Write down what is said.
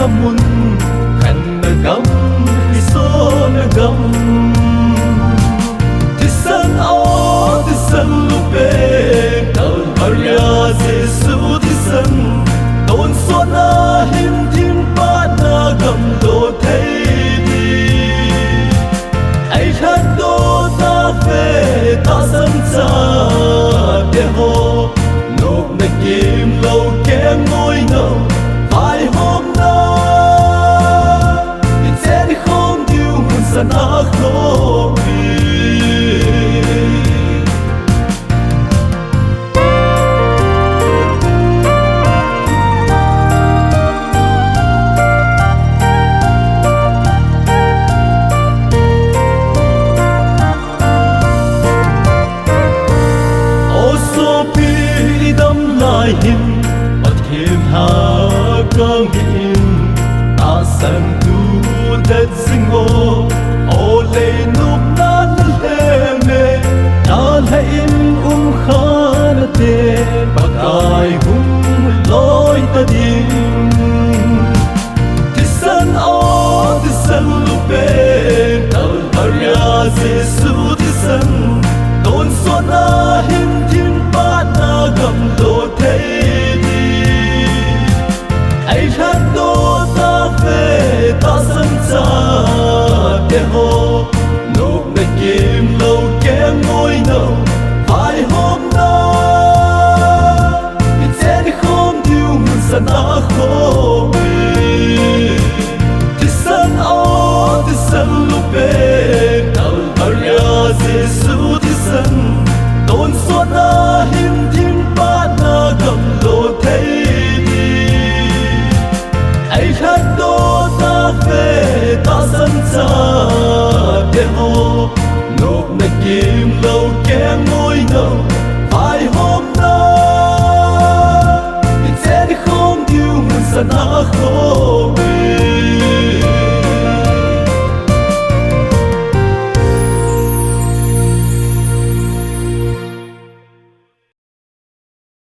mun khan na gam hi so na gam tisan o tisan lupe tal varia jesu tisan don so na him tin pa na gam do thei di ai khat do ta fe ta sam cha de ho nộp na kim lâu kem ngôi ngầu phải hôm na in sẽ đi không yêu muốn sa na khô hin mặt hiểm hạ căng hin ta san tu đất sinh ngô ô lê núp nan lê mê ta lê in khan tê bạc ai hung lối ta đi tisan o tisan lupe tal varia jesu tisan don so na hin tin pa na gam lo thei ai khat do ta fe ta san cha de ho nộp na kim lâu kem ngôi ngầu phải hôm na in sẽ đi không yêu muốn sa na khô tisan o tisan lupe tal varia jesu tisan don so na hin tin pa na gam lo thei ai khat do ta fe ta san cha de ho nộp na kim lâu kem ngôi ngầu phải hôm na in sẽ đi không yêu muốn sa na khô